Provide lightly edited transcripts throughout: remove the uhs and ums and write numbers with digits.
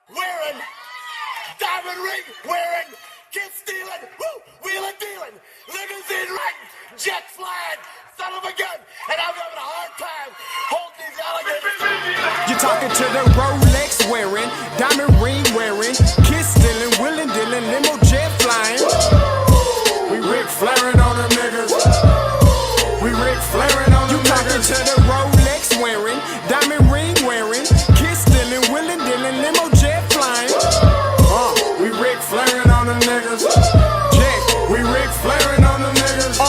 wearing, diamond ring wearing, kid stealing, woo, wheeling dealing, limousine riding, jet flying, son of a gun, and I'm having a hard time holding these alligators. You're talking to the Rolex wearing, diamond ring wearing, kid stealing, wheeling dealing, limo jet flying. We Ric Flairing on them niggas. We Ric Flairing on them niggas. You talking to the Rolex wearing, diamond ring wearing, kid stealing, wheeling dealing, limo jet flying. We Ric Flairing on them niggas. Jack, we Ric Flairing on them niggas.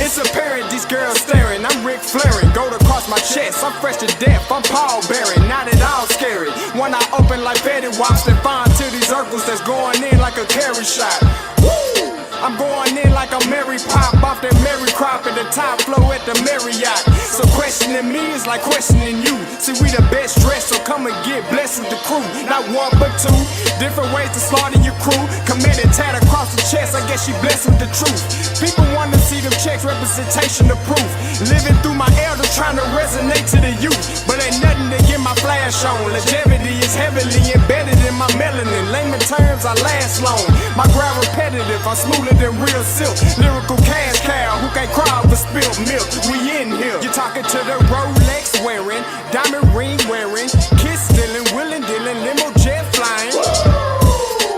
It's apparent these girls staring. I'm Ric Flairing, gold across my chest. I'm fresh to death, I'm Paul Bearing, not at all scary. When I open like Betty Wops, then find to these Urkels that's going in like a carry shot. Woo! I'm going in like a Mary Pop off that Mary Crop at the top flow at the Marriott. So questioning me is like questioning you. See, we the best dressed, so come and get blessed with the crew. Not one but two, different ways to slaughter your crew. Committed tat across the chest, I guess she blessed with the truth. People want to see them checks, representation of proof. Living through my elders trying to resonate to the youth. But ain't nothing to get my flash on. Longevity is heavily embedded in my melanin. Layman terms, I last long. My ground repetitive, I'm smoother than real silk. Lyrical cash cow who can't cry over spilled milk. We in here. You're talking to the Rolex wearing, diamond ring wearing, kiss stealing, wheeling dealing, limo jet flying.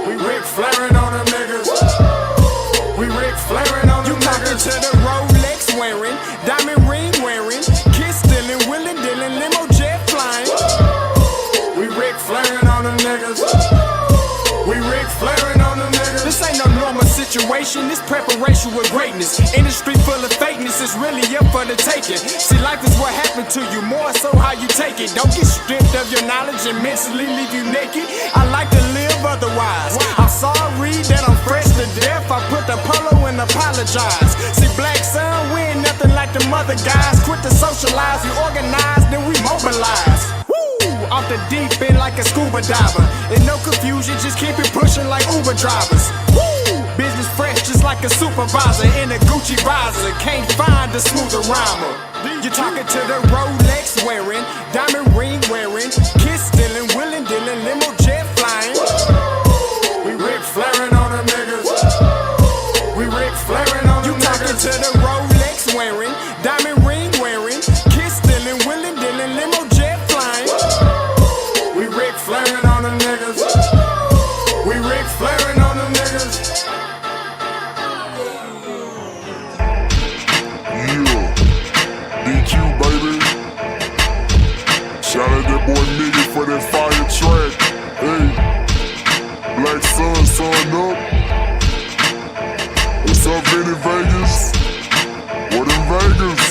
We Ric Flairing on them niggas. We Ric Flairing on them niggas. You talking to the Rolex wearing, diamond ring wearing, kiss stealing, wheeling dealing, limo jet flying. We Ric Flairing on them niggas. We Ric Flairing on them niggas. This ain't no normal situation, this preparation with greatness. Industry full of fakeness, it's really up for the taking. See, life is what happened to you, more so how you take it. Don't get stripped of your knowledge and mentally leave you naked. I like to live otherwise. I'm sorry that I'm fresh to death. I put the polo and apologize. See, black son, we ain't nothing like the mother guys. Quit to socialize, we organize, then we mobilize. Off the deep end like a scuba diver. And no confusion, just keep it pushing like Uber drivers. Woo! Business fresh just like a supervisor in a Gucci visor. Can't find a smoother rhymer. You're talking to the Rolex wearing, diamond ring wearing, kiss stealing, wheeling dealing, limo jet flying. We Ric Flairing on them niggas. We Ric Flairing on them niggas. You talking to the Rolex wearing, diamond ring wearing, kiss stealing, wheeling dealing, limo jet flying. We Ric Flairing on them niggas. We Ric Flairing on them niggas. Yeah, DQ baby. Shout out that boy Nigga for that fire track. Hey, Black Sun, sun up. What's up, Vinny Vegas? What in Vegas?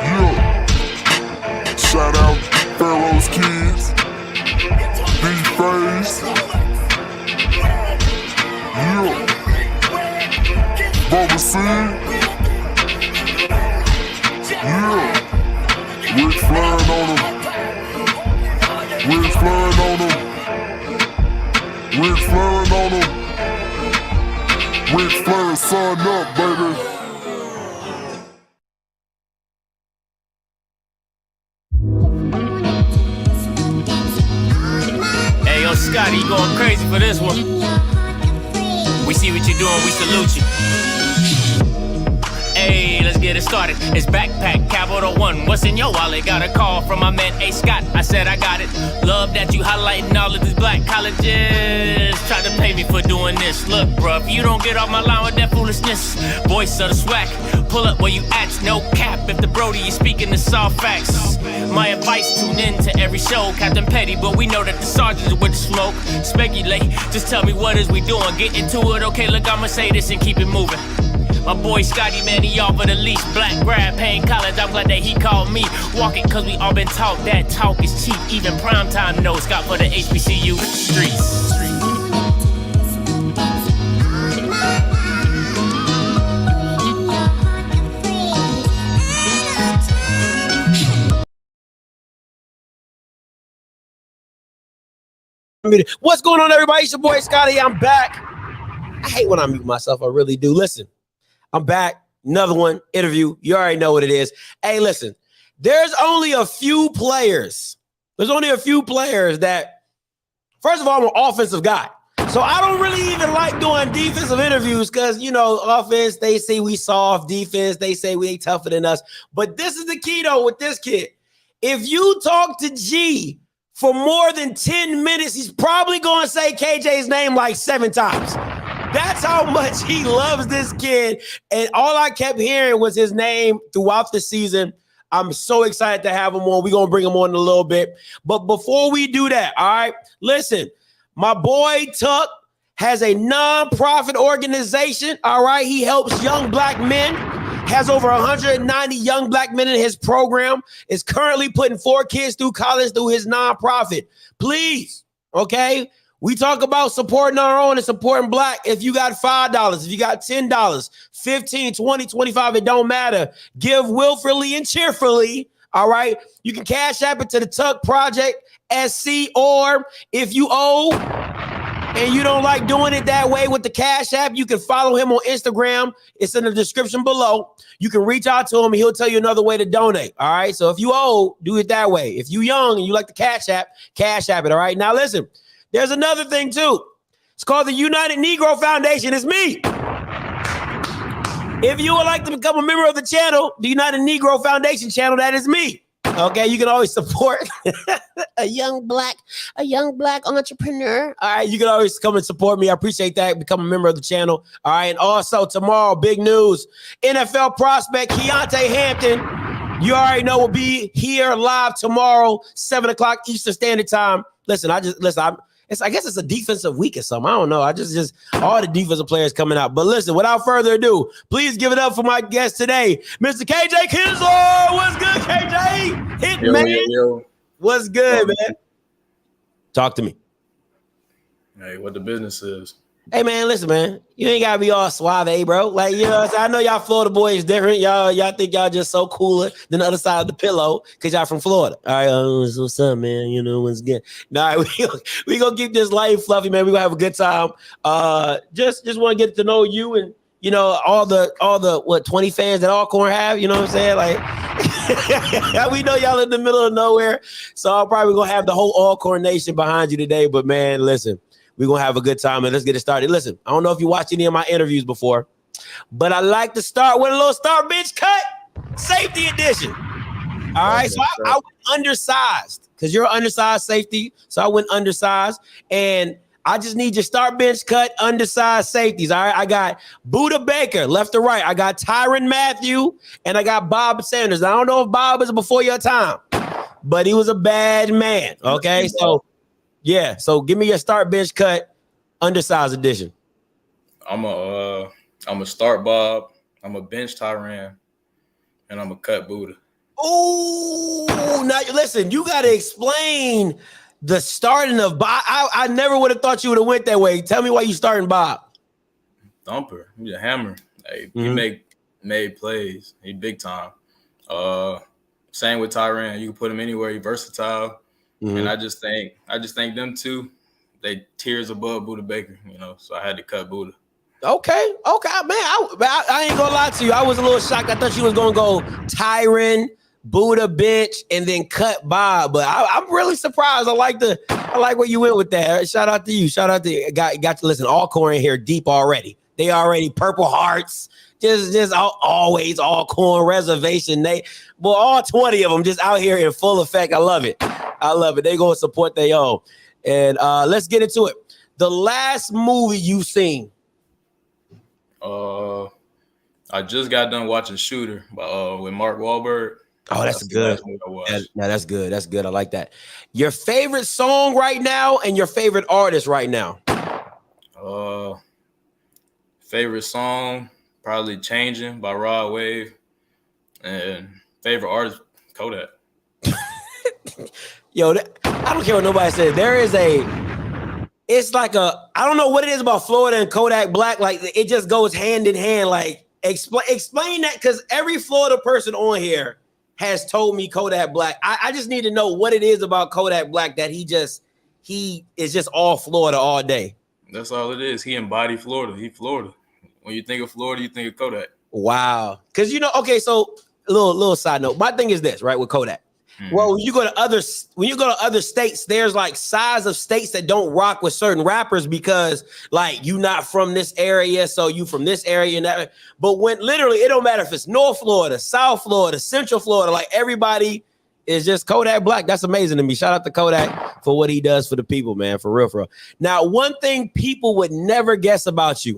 Yeah. Shout out Pharaoh's Kids, D-Phase, yeah, Bubba C, yeah, Ric Flairing on them, Ric Flairing on them, Ric Flairing on them, Ric Flairing, sun up, baby. Scotty, you going crazy for this one. We see what you're doing, we salute you. Hey, let's get it started. It's Backpack, Capital One. What's in your wallet? Got a call from my man A. Scott. I said I got it. Love that you highlighting all of these black colleges. Try to pay me for doing this. Look, bruh, if you don't get off my line with that foolishness, voice of the swag, pull up where you at, no cap. If the Brody is speaking the soft facts, my advice, tune in to every show. Captain Petty, but we know that the sergeants are with the smoke. Speculate, just tell me what is we doing. Get into it, okay, look, I'ma say this and keep it moving. My boy Scotty, man, he offered the least. Black grad, paying college, I'm glad that he called me. Walking, cause we all been taught that talk is cheap. Even primetime knows Scott for the HBCU streets. What's going on, everybody? It's your boy Scotty. I'm back. I hate when I mute myself. I really do. Listen, I'm back. Another one, interview. You already know what it is. Hey, listen, there's only a few players. There's only a few players that, first of all, I'm an offensive guy. So I don't really even like doing defensive interviews because, you know, offense, they say we soft. Defense, they say we ain't tougher than us. But this is the key, though, with this kid. If you talk to G for more than 10 minutes, he's probably going to say KJ's name like 7 times. That's how much he loves this kid. And all I kept hearing was his name throughout the season. I'm so excited to have him on. We're going to bring him on in a little bit. But before we do that, all right, listen, my boy Tuck has a nonprofit organization, all right? He helps young black men, has over 190 young black men in his program, is currently putting 4 kids through college through his nonprofit. Please, okay? We talk about supporting our own and supporting black. If you got $5, if you got $10, $15, $20, $25, it don't matter. Give willfully and cheerfully, all right? You can cash app it to the Tuck Project SC, or if you owe and you don't like doing it that way with the cash app, you can follow him on Instagram. It's in the description below. You can reach out to him and he'll tell you another way to donate, all right? So if you owe, do it that way. If you young and you like the cash app it, all right? Now listen. There's another thing, too. It's called the United Negro Foundation. It's me. If you would like to become a member of the channel, the United Negro Foundation channel, that is me. Okay, you can always support a young black entrepreneur. All right, you can always come and support me. I appreciate that. Become a member of the channel. All right, and also tomorrow, big news. NFL prospect Keontae Hampton, you already know, will be here live tomorrow, 7 o'clock Eastern Standard Time. I guess it's a defensive week or something. I don't know. I just all the defensive players coming out. But listen, without further ado, please give it up for my guest today, Mr. KJ KINSLER. What's good, KJ? Hitman. Yo. What's good, man? Talk to me. Hey, what the business is? Hey, man, listen, man. You ain't got to be all suave, bro. Like, you know what I'm saying? I know y'all Florida boys different. Y'all think y'all just so cooler than the other side of the pillow because y'all from Florida. All right, what's up, man? You know what's good. Nah, we gonna keep this light fluffy, man. We gonna have a good time. Just want to get to know you and, you know, all the what 20 fans that Alcorn have. You know what I'm saying? Like, we know y'all in the middle of nowhere, so I'm probably gonna have the whole Alcorn nation behind you today. But man, listen. We're going to have a good time, and let's get it started. Listen, I don't know if you watched any of my interviews before, but I like to start with a little start bench cut, safety edition. All right, so I went undersized because you're an undersized safety, so I went undersized, and I just need your start bench cut undersized safeties. All right, I got Buda Baker, left to right. I got Tyrann Mathieu, and I got Bob Sanders. I don't know if Bob is before your time, but he was a bad man, okay? So... yeah, so give me your start bench cut, undersized edition. I'm a start Bob. I'm a bench Tyrann, and I'm a cut Buddha. Oh, now listen, you got to explain the starting of Bob. I never would have thought you would have went that way. Tell me why you starting Bob. Thumper, he's a hammer. Hey, he made plays. He big time. Same with Tyrann. You can put him anywhere. He's versatile. And I just think them two, they tiers above Buda Baker, you know. So I had to cut Buda. Okay, man. I ain't gonna lie to you. I was a little shocked. I thought you was gonna go Tyrann, Buda bench, and then cut Bob. But I'm really surprised. I like where you went with that. Shout out to you. Shout out to you. Got to listen. Alcorn in here deep already. They already Purple Hearts. Just always Alcorn reservation. All 20 of them just out here in full effect. I love it. They gonna support their own. And let's get into it. The last movie you've seen. I just got done watching Shooter with Mark Wahlberg. Oh, that's good. That's good. That's good. I like that. Your favorite song right now and your favorite artist right now. Favorite song. Probably Changing by Rod Wave. And favorite artist, Kodak. Yo, I don't care what nobody says. It's like I don't know what it is about Florida and Kodak Black. Like, it just goes hand in hand. Like, explain that, because every Florida person on here has told me Kodak Black. I just need to know what it is about Kodak Black that he is just all Florida all day. That's all it is. He embodied Florida. He Florida. When you think of Florida, you think of Kodak. Wow. Because, okay, so a little side note. My thing is this, right, with Kodak. Well, when you go to other states, there's like size of states that don't rock with certain rappers because like you not from this area, so you from this area and that. But when literally it don't matter if it's North Florida, South Florida, Central Florida, like everybody is just Kodak Black. That's amazing to me. Shout out to Kodak for what he does for the people, man. For real, for real. Now, one thing people would never guess about you.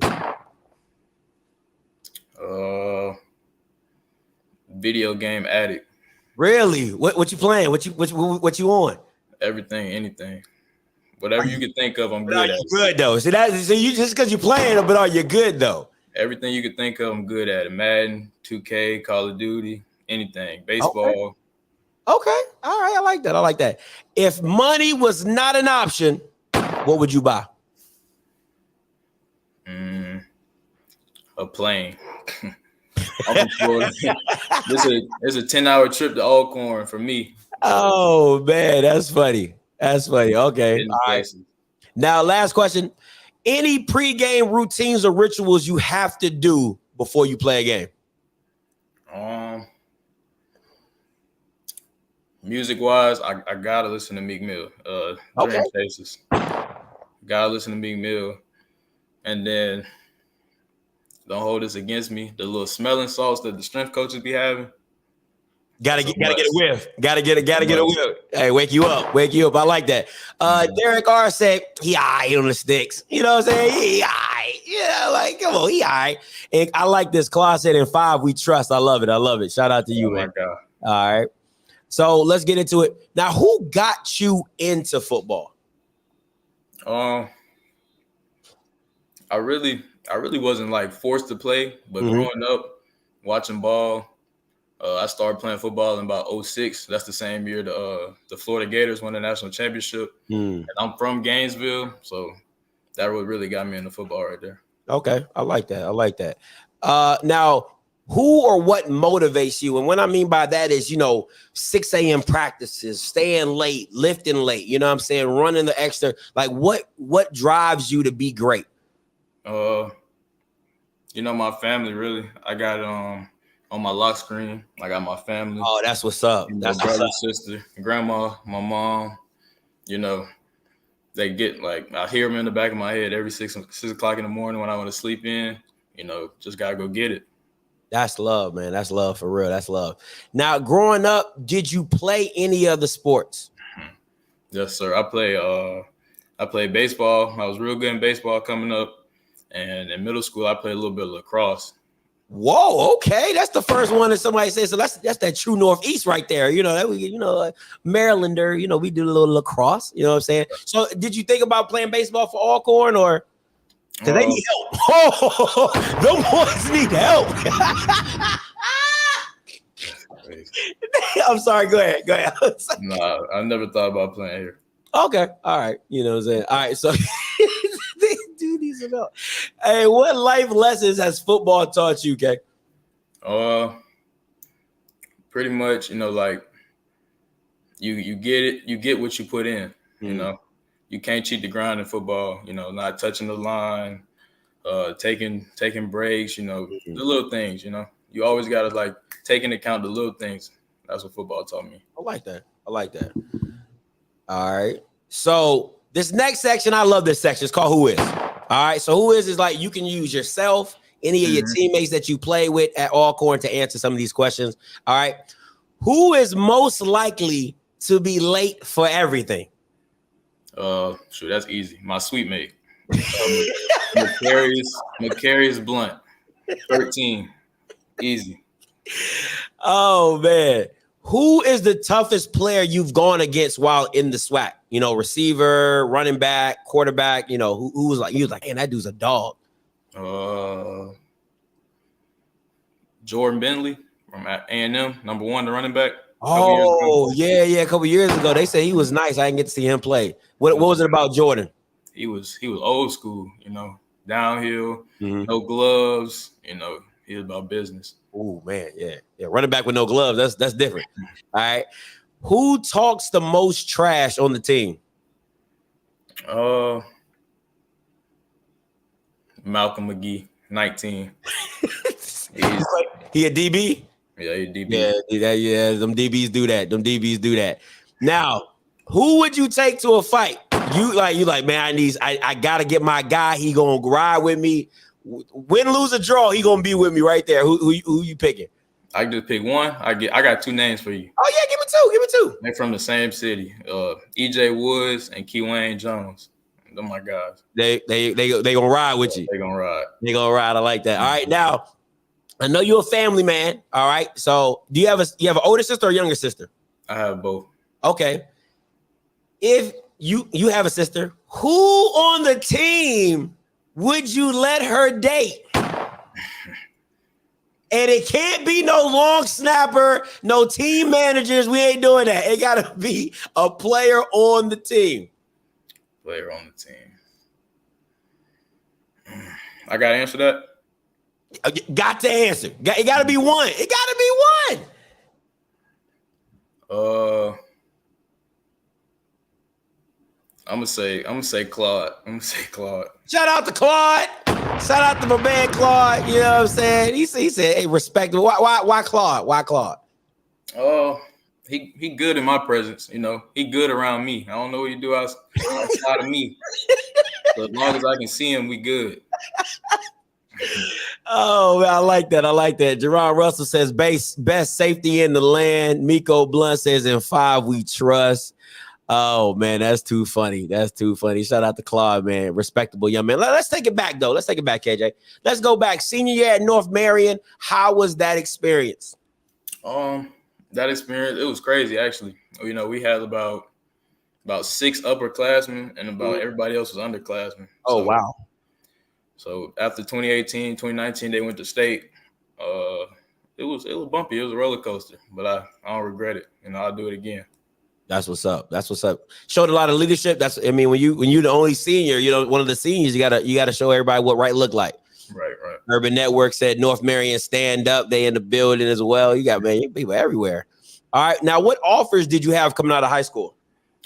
Video game addict. Really? What you playing? What you on? Everything, anything. Whatever you can think of, I'm But good are at. you good though? So you just because you're playing it, but are you good though? Everything you can think of, I'm good at it. Madden, 2K, Call of Duty, anything. Baseball. Okay. All right. I like that. If money was not an option, what would you buy? A plane. I'm from Florida. It's a 10-hour trip to Alcorn for me. Oh man, that's funny. Okay. All right. Now, last question. Any pregame routines or rituals you have to do before you play a game? Music wise, I gotta listen to Meek Mill. Dream Chasers. Gotta listen to Meek Mill. And then don't hold this against me. The little smelling salts that the strength coaches be having. Gotta get a whiff. Gotta get a whiff. Hey, wake you up. I like that. Derek R said he aight on the sticks. You know what I'm saying? He aight. You know, like come on, he aight. And I like this. Claude said in 5 we trust. I love it. Shout out to you, man. My God. All right. So let's get into it. Now, who got you into football? I really wasn't like forced to play, but growing up, watching ball, I started playing football in about 06. That's the same year the Florida Gators won the national championship. And I'm from Gainesville, so that really got me into football right there. Okay, I like that. Now, who or what motivates you? And what I mean by that is, 6 a.m. practices, staying late, lifting late, you know what I'm saying? Running the extra, like what drives you to be great? My family really. I got on my lock screen, I got my family. Oh, that's what's up. That's my brother, sister, grandma, my mom. They get like I hear them in the back of my head every 6 o'clock in the morning when I want to sleep in. Just gotta go get it. That's love, man. That's love for real. That's love. Now, growing up, did you play any other sports? Yes, sir. I played baseball. I was real good in baseball coming up. And in middle school, I played a little bit of lacrosse. Whoa, okay. That's the first one that somebody says. So that's that true Northeast right there. Marylander, we do a little lacrosse. You know what I'm saying? So did you think about playing baseball for Alcorn or? Because they need help. Oh, them boys need help. I'm sorry. Go ahead. Nah, I never thought about playing here. Okay. All right. You know what I'm saying? All right. So they do need some help. Hey, what life lessons has football taught you, Kay? Pretty much, like you get it. You get what you put in, You can't cheat the grind in football, not touching the line, taking breaks, the little things, You always got to like take into account the little things. That's what football taught me. I like that. All right. So this next section, I love this section. It's called Who Is. All right. So who is like you can use yourself, any of your teammates that you play with at Alcorn to answer some of these questions. All right. Who is most likely to be late for everything? Sure, that's easy. My sweet mate. Macarius Blunt. 13. Easy. Oh man. Who is the toughest player you've gone against while in the SWAC? Receiver, running back, quarterback, who was like, you was like, man, that dude's a dog. Jordan Bentley from A&M, number 1, the running back. Oh, yeah. A couple years ago, they said he was nice. I didn't get to see him play. What was it about Jordan? He was old school, downhill, no gloves, he was about business. Oh man, yeah. Running back with no gloves, that's different. All right. Who talks the most trash on the team? Malcolm McGee, 19. He a DB? Yeah, he DB. Yeah, them DBs do that. Them DBs do that. Now, who would you take to a fight? You like, man, I gotta get my guy. He gonna ride with me. Win, lose, or draw, he gonna be with me right there. Who you picking? I can just pick one. I got two names for you. Oh yeah, give me two. They're from the same city. EJ Woods and Keywayne Jones. They're my guys. They gonna ride with you. They gonna ride. They gonna ride. I like that. All right, now I know you're a family man. All right, so do you have an older sister or younger sister? I have both. Okay. If you have a sister, who on the team would you let her date? And it can't be no long snapper, no team managers. We ain't doing that. It gotta be a player on the team. Player on the team. I gotta answer that. Got to answer. It gotta be one. It gotta be one. I'm gonna say Claude. Shout out to Claude. Shout out to my man Claude. You know what I'm saying? He said, hey, respectable. Why Claude? Why Claude? Oh, he good in my presence. You know, he good around me. I don't know what he do outside of me. So as long as I can see him, we good. Oh, man, I like that. Jerron Russell says best safety in the land. Miko Blunt says in 5 we trust. Oh man, that's too funny. Shout out to Claude, man. Respectable young man. Let's take it back, though. Let's take it back, KJ. Let's go back. Senior year at North Marion. How was that experience? That experience, it was crazy, actually. You know, we had about 6 upperclassmen and about everybody else was underclassmen. Oh, wow. So after 2018, 2019, they went to state. It was bumpy. It was a roller coaster, but I don't regret it. You know, I'll do it again. That's what's up. Showed a lot of leadership. When you're the only senior, you know, one of the seniors, you gotta show everybody what right look like. Right. Urban Network said North Marion stand up. They in the building as well. You got people everywhere. All right. Now, what offers did you have coming out of high school?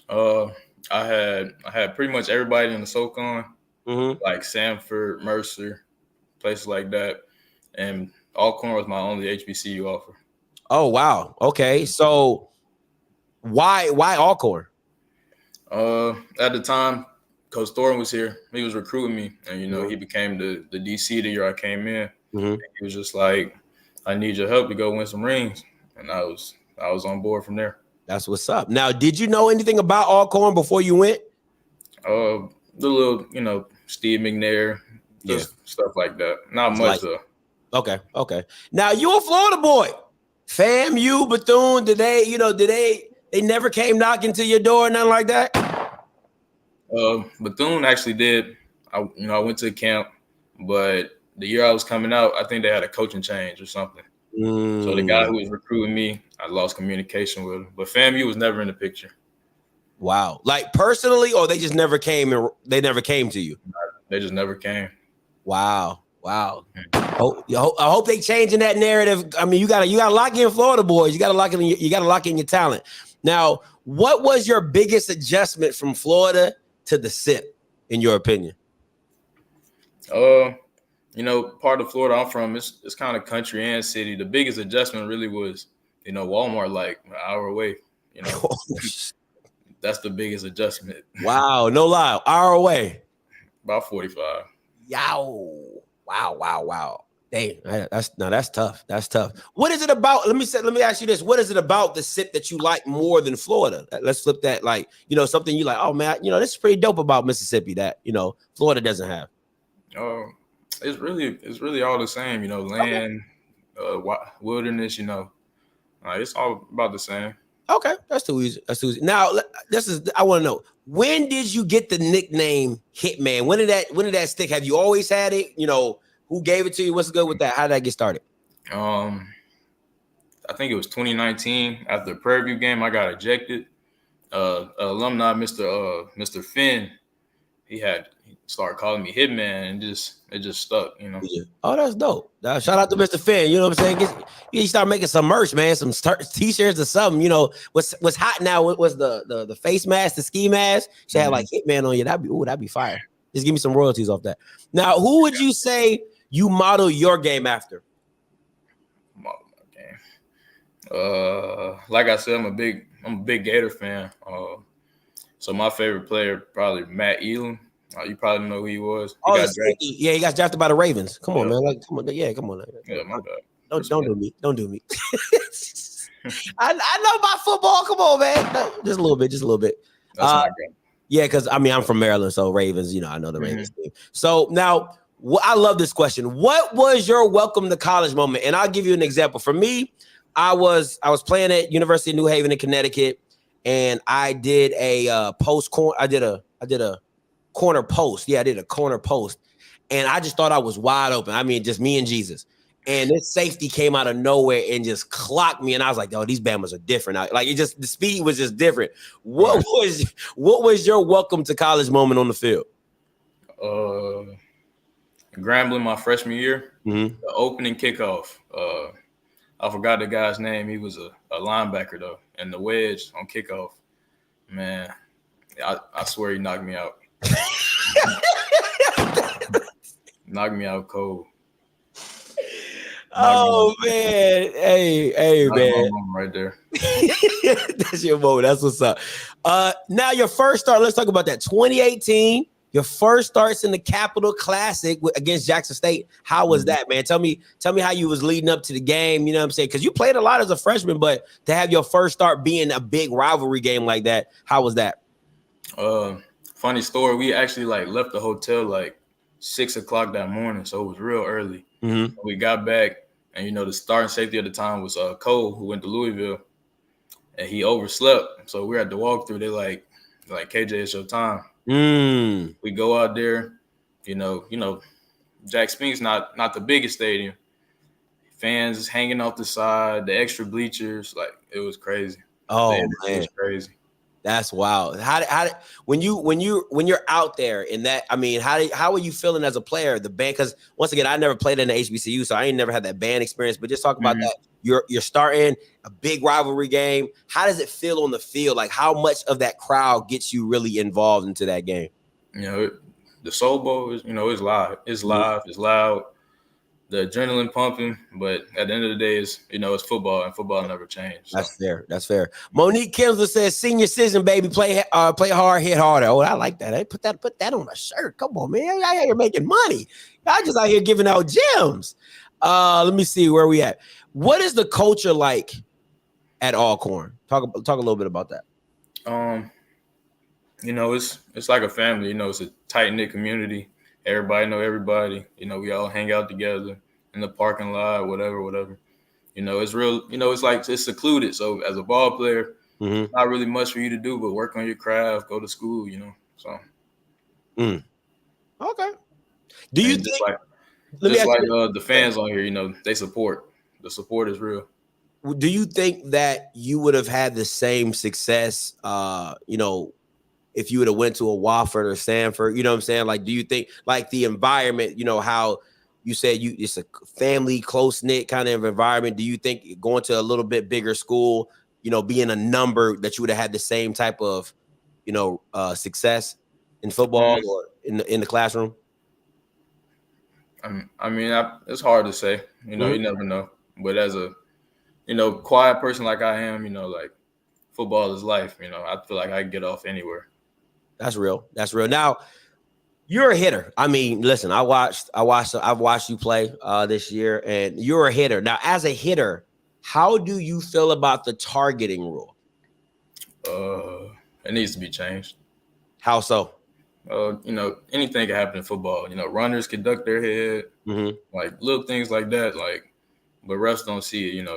I had pretty much everybody in the SoCon, like Sanford, Mercer, places like that, and Alcorn was my only HBCU offer. Oh wow. Okay. So why Alcorn? At the time, Coach Thornton was here. He was recruiting me, and you know he became the DC the year I came in. He was just like, "I need your help to go win some rings," and I was on board from there. That's what's up. Now, did you know anything about Alcorn before you went? The little, you know, Steve McNair, just stuff like that. Not much though. Okay. Now you a Florida boy, FAMU, Bethune. Did they never came knocking to your door or nothing like that? Bethune actually did. I went to camp, but the year I was coming out, I think they had a coaching change or something. So the guy who was recruiting me, I lost communication with him. But FAMU was never in the picture. Wow. Like personally, or they just never came and they never came to you? They just never came. Wow. I hope they changing that narrative. I mean, you gotta lock in Florida boys. You gotta lock in your talent. Now, what was your biggest adjustment from Florida to the SIP, in your opinion? Part of Florida I'm from, it's kind of country and city. The biggest adjustment really was, Walmart like an hour away. That's the biggest adjustment. Wow, no lie, hour away. About 45. Yow. Wow. Dang, that's tough. What is it about? Let me ask you this. What is it about the SIP that you like more than Florida? Let's flip that. Like, something you like, oh man, this is pretty dope about Mississippi that, Florida doesn't have. It's really all the same, land, wilderness, it's all about the same. Okay, that's too easy. Now, I want to know, when did you get the nickname Hitman? When did that stick? Have you always had it? Who gave it to you? What's good with that? How did that get started? I think it was 2019 after the Prairie View game. I got ejected. Alumni, Mr. Finn, he started calling me Hitman, and it just stuck, Oh, that's dope. Shout out to Mr. Finn. You know what I'm saying? You start making some merch, man, some t-shirts or something. What's hot now was the face mask, the ski mask. You have like Hitman on you. That'd be fire. Just give me some royalties off that. Now, who would you say you model your game after? Model my game. Like I said, I'm a big Gator fan. So my favorite player probably Matt Elam. You probably know who he was. He got drafted. Yeah, he got drafted by the Ravens. Come on, man. Like, come on. Yeah, come on. Yeah, my bad. Don't do me. Don't do me. I know about football. Come on, man. No, just a little bit. That's my guy. Yeah, because I mean I'm from Maryland, so Ravens. I know the Ravens team. So now, I love this question. What was your welcome to college moment? And I'll give you an example. For me, I was playing at University of New Haven in Connecticut, and I did a corner post. Yeah, I did a corner post, and I just thought I was wide open. I mean, just me and Jesus. And this safety came out of nowhere and just clocked me, and I was like, "Oh, these Bamas are different." The speed was just different. What was your welcome to college moment on the field? Grambling my freshman year, the opening kickoff. I forgot the guy's name. He was a linebacker though, and the wedge on kickoff. Man, I swear he knocked me out. Knocked me out cold. Oh man, hey man, right there. That's your moment. That's what's up. Now your first start. Let's talk about that. 2018. Your first starts in the Capital Classic against Jackson State. How was that, man? Tell me how you was leading up to the game. You know what I'm saying? Because you played a lot as a freshman, but to have your first start being a big rivalry game like that, how was that? Funny story. We actually left the hotel 6 o'clock that morning, so it was real early. We got back, and the starting safety at the time was Cole, who went to Louisville, and he overslept. So we had to walk through. They like KJ, it's your time. We go out there, Jack Spink's not the biggest stadium. Fans hanging off the side, the extra bleachers, it was crazy. Oh man, it was crazy. That's wild. How when you're out there in that, I mean, how are you feeling as a player? The band, because once again, I never played in the HBCU, so I ain't never had that band experience. But just talk about that. You're starting a big rivalry game. How does it feel on the field? Like, how much of that crowd gets you really involved into that game? The Soul Bowl is, it's live. It's live. It's loud. The adrenaline pumping, but at the end of the day, it's football, and football never changed. So. That's fair. Monique Kinsler says, "Senior season, baby, play hard, hit harder." Oh, I like that. Hey, put that on a shirt. Come on, man. Y'all out here making money. Y'all just out here giving out gems. Let me see where we at. What is the culture like at Alcorn? Talk a little bit about that. It's like a family. It's a tight-knit community. Everybody know everybody. We all hang out together in the parking lot, whatever. It's real. It's secluded. So as a ball player, not really much for you to do but work on your craft, go to school. So. Okay. Do you think? The fans on here, they support. The support is real. Do you think that you would have had the same success? If you would have went to a Wofford or Stanford, you know what I'm saying? Do you think the environment, how you said it's a family, close-knit kind of environment. Do you think going to a little bit bigger school, being a number, that you would have had the same type of, success in football or in the classroom? It's hard to say, you never know. But as a, quiet person like I am, football is life. I feel like I can get off anywhere. That's real. Now, you're a hitter. I mean, listen, I've watched you play this year, and you're a hitter. Now, as a hitter, how do you feel about the targeting rule? It needs to be changed. How so? Anything can happen in football. Runners can duck their head, little things like that. But refs don't see it.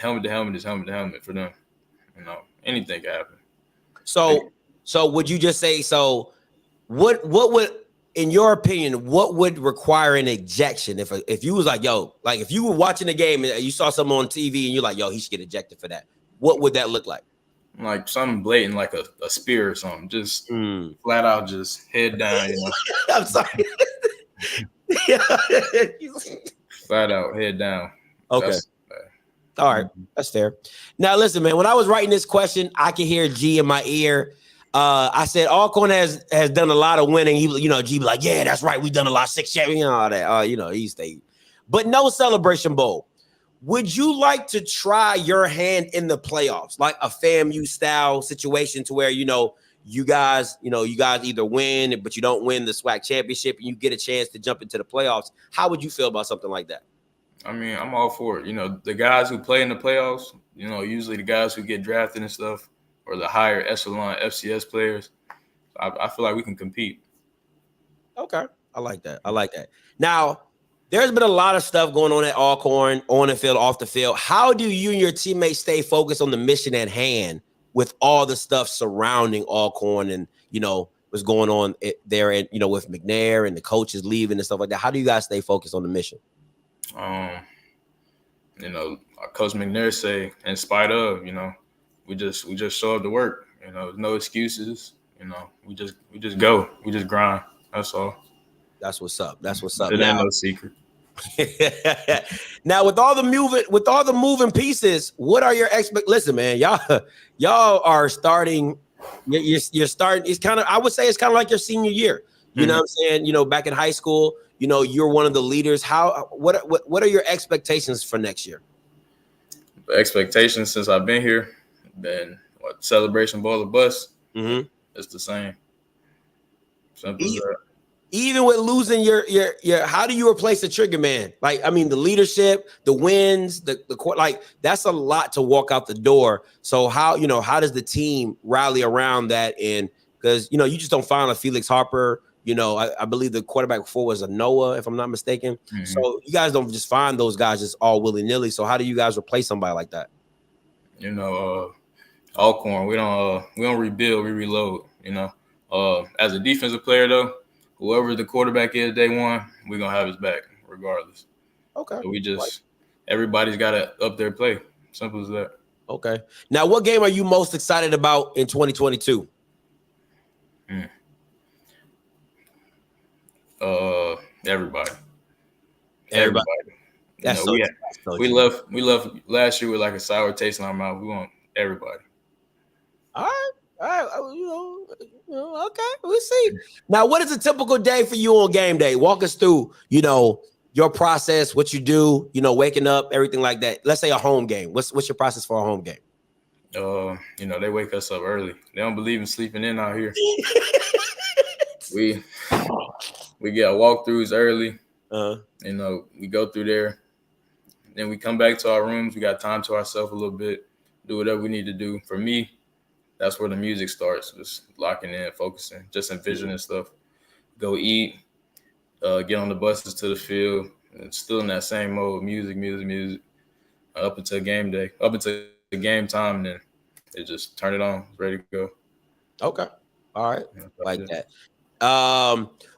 Helmet to helmet is helmet to helmet for them. Anything can happen. So would you just say, what would, in your opinion, what would require an ejection if you was if you were watching the game and you saw something on TV and you're like, yo, he should get ejected for that? What would that look like? Something blatant, like a spear or something, just flat out, just head down. I'm sorry. Flat out, head down. Okay. All right. That's fair. Now, listen, man, when I was writing this question, I could hear G in my ear. I said, Alcorn has done a lot of winning. He, G be like, yeah, that's right. We've done a lot, 6 champions, all that. East State. But no Celebration Bowl. would you like to try your hand in the playoffs, like a FAMU style situation to where, you guys either win, but you don't win the SWAC championship and you get a chance to jump into the playoffs? How would you feel about something like that? I mean, I'm all for it. The guys who play in the playoffs, usually the guys who get drafted and stuff, or the higher echelon FCS players, I feel like we can compete. Okay. I like that. Now, there's been a lot of stuff going on at Alcorn, on the field, off the field. How do you and your teammates stay focused on the mission at hand with all the stuff surrounding Alcorn and, what's going on there and, with McNair and the coaches leaving and stuff like that? How do you guys stay focused on the mission? Coach McNair say, in spite of, we just show up to work. No excuses. We just go. We just grind. That's all. That's what's up. It ain't no secret. Now, with all the moving pieces, what are your Listen, man, y'all are starting. You're starting. It's kind of, I would say, it's kind of like your senior year. You know what I'm saying? Back in high school, you're one of the leaders. What are your expectations for next year? The expectations since I've been here, celebration ball or bust. It's the same. Simple as that. Even with losing your how do you replace the trigger man? Like, I mean, the leadership, the wins, the court, like that's a lot to walk out the door. So how does the team rally around that? And because you just don't find a Felix Harper. I believe the quarterback before was a Noah, if I'm not mistaken. So you guys don't just find those guys just all willy-nilly. So how do you guys replace somebody like that? Alcorn, we don't rebuild, we reload. As a defensive player though, whoever the quarterback is day one, we're gonna have his back regardless. Okay. So everybody's gotta up their play. Simple as that. Okay. Now, what game are you most excited about in 2022? Everybody. We left last year with like a sour taste in our mouth. We want everybody. All right. Okay, we'll see. Now, what is a typical day for you on game day? Walk us through, your process, what you do, waking up, everything like that. Let's say a home game. What's your process for a home game? They wake us up early. They don't believe in sleeping in out here. We get our walkthroughs early. We go through there. Then we come back to our rooms. We got time to ourselves a little bit, do whatever we need to do. For me, that's where the music starts, just locking in, focusing, just envisioning stuff. Go eat, get on the buses to the field, and still in that same mode, music, up until game day, up until the game time, and then they just turn it on, ready to go. Okay. All right. Like that.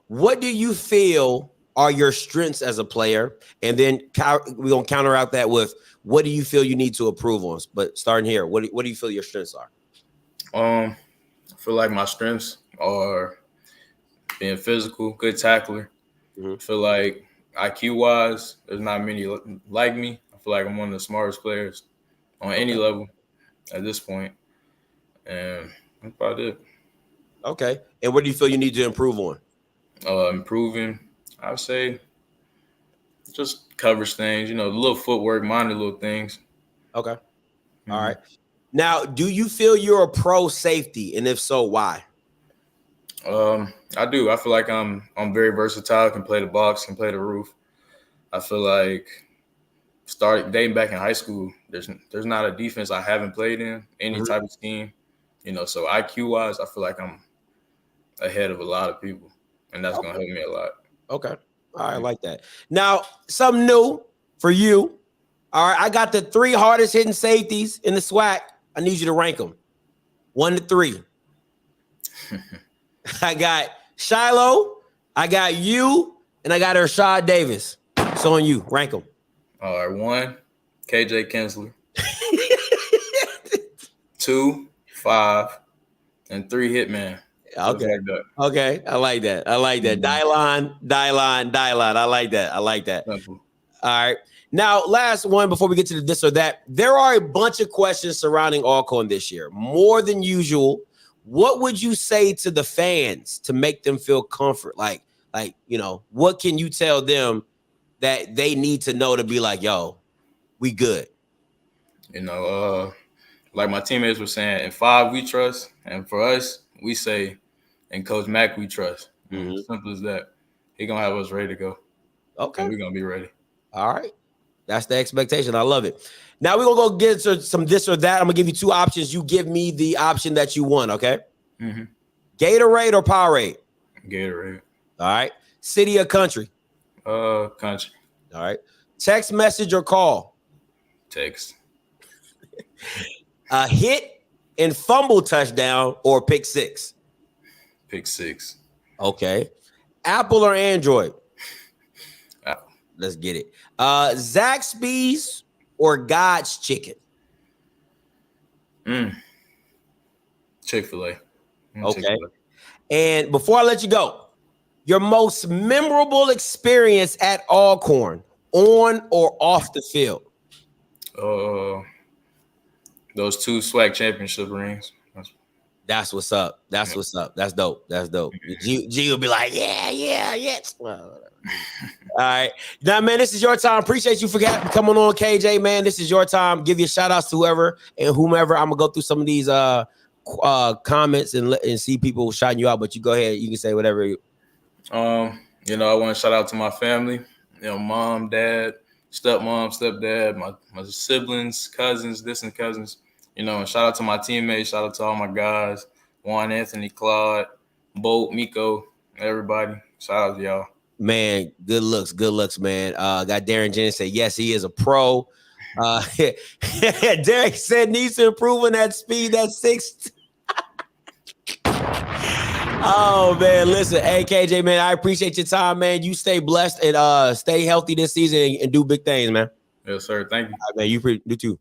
What do you feel are your strengths as a player? And then we're going to counteract that with what do you feel you need to improve on? But starting here, what do you feel your strengths are? I feel like my strengths are being physical, good tackler. I feel like IQ-wise, there's not many like me. I feel like I'm one of the smartest players on any level at this point. And that's about it. Okay. And what do you feel you need to improve on? Improving, I would say just coverage things, little footwork, minor little things. Okay. All right. Now, do you feel you're a pro safety? And if so, why? I do. I feel like I'm very versatile, can play the box, can play the roof. I feel like dating back in high school, there's not a defense I haven't played in, any type of scheme. So IQ-wise, I feel like I'm ahead of a lot of people. And that's going to help me a lot. Okay. All right. I like that. Now, something new for you. All right. I got the 3 hardest hitting safeties in the SWAC. I need you to rank them 1 to 3. I got Shiloh. I got you. And I got Rashad Davis. It's on you. Rank them. All right. 1, KJ KINSLER. 2, 5. And 3, Hitman. Okay. Okay. I like that. Dylon. I like that. Simple. All right. Now, last one before we get to the this or that. There are a bunch of questions surrounding Alcorn this year, more than usual. What would you say to the fans to make them feel comfort? Like, what can you tell them that they need to know to be like, yo, we good. You know, like my teammates were saying, in 5 we trust, and for us, we say, in Coach Mack we trust. Simple as that. He gonna have us ready to go. Okay, and we're gonna be ready. All right, that's the expectation. I love it. Now we're gonna go get to some this or that. I'm gonna give you 2 options. You give me the option that you want. Okay. Gatorade or Powerade? Gatorade. All right. City or country? Country. All right. Text message or call? Text. A hit and fumble touchdown or pick 6? Pick 6. Okay. Apple or Android? Apple. Let's get it. Zaxby's or God's Chicken? Chick-fil-A. Okay. Chick-fil-A. And before I let you go, your most memorable experience at Alcorn, on or off the field? Those 2 SWAC championship rings. That's what's up. That's what's up. That's dope. That's dope. G will be like, yeah. Well, all right. Now, man, this is your time. Appreciate you for coming on, KJ, man. This is your time. Give your shout outs to whoever and whomever. I'm going to go through some of these comments and see people shouting you out, but you go ahead. You can say whatever. You know, I want to shout out to my family, you know, mom, dad, stepmom, stepdad, my siblings, cousins, distant cousins, you know, and shout out to my teammates, shout out to all my guys, Juan, Anthony, Claude, Bolt, Miko, everybody. Shout out to y'all. Man, good looks, man. Got Darren Jennings say, yes, he is a pro. Derek said needs to improve on that speed, that 6. Oh, man, listen, hey, KJ, man, I appreciate your time, man. You stay blessed and stay healthy this season and do big things, man. Yes, sir. Thank you. All right, man, you do too.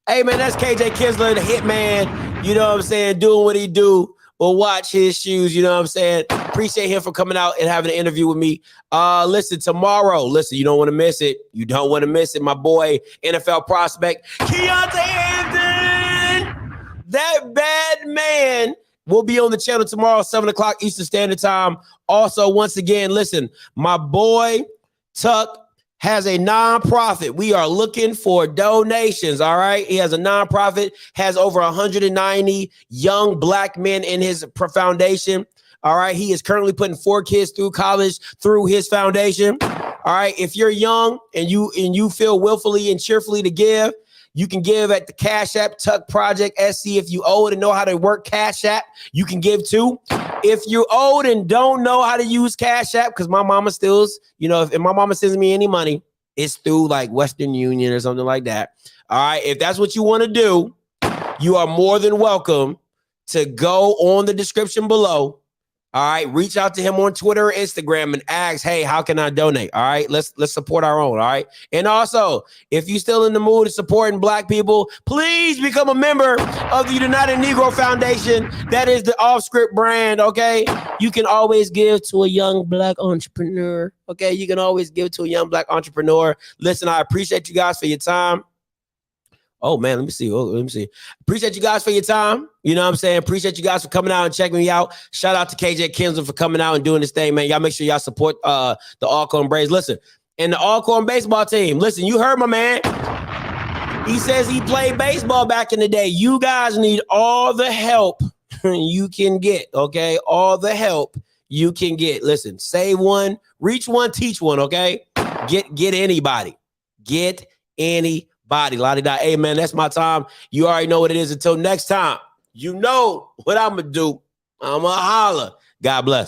Hey, man, that's KJ KINSLER, the Hitman. You know what I'm saying? Doing what he do. But watch his shoes. You know what I'm saying? Appreciate him for coming out and having an interview with me. Listen, tomorrow, you don't want to miss it. You don't want to miss it. My boy, NFL prospect, Keontae Hampton, that bad man, will be on the channel tomorrow, 7 o'clock Eastern Standard Time. Also, once again, listen, my boy, Tuck, has a nonprofit. We are looking for donations, all right? He has a nonprofit, has over 190 young Black men in his foundation, all right? He is currently putting 4 kids through college through his foundation, all right? If you're young and you feel willfully and cheerfully to give, you can give at the Cash App Tuck Project SC. If you old and know how to work Cash App, you can give too. If you're old and don't know how to use Cash App, because my mama still, you know, if my mama sends me any money, it's through like Western Union or something like that. All right. If that's what you want to do, you are more than welcome to go on the description below. All right. Reach out to him on Twitter or Instagram and ask, hey, how can I donate? All right. Let's support our own. All right. And also, if you're still in the mood of supporting Black people, please become a member of the United Negro Foundation. That is the OFFScript brand. Okay. You can always give to a young Black entrepreneur. Okay. You can always give to a young Black entrepreneur. Listen, I appreciate you guys for your time. Oh, man, let me see. Appreciate you guys for your time. You know what I'm saying? Appreciate you guys for coming out and checking me out. Shout out to KJ KINSLER for coming out and doing this thing, man. Y'all make sure y'all support the Alcorn Braves. Listen, and the Alcorn baseball team. Listen, you heard my man. He says he played baseball back in the day. You guys need all the help you can get, okay? All the help you can get. Listen, save one, reach one, teach one, okay? Get anybody. Get anybody. La-di-da. Hey, man, that's my time. You already know what it is. Until next time, you know what I'm going to do. I'm going to holler. God bless.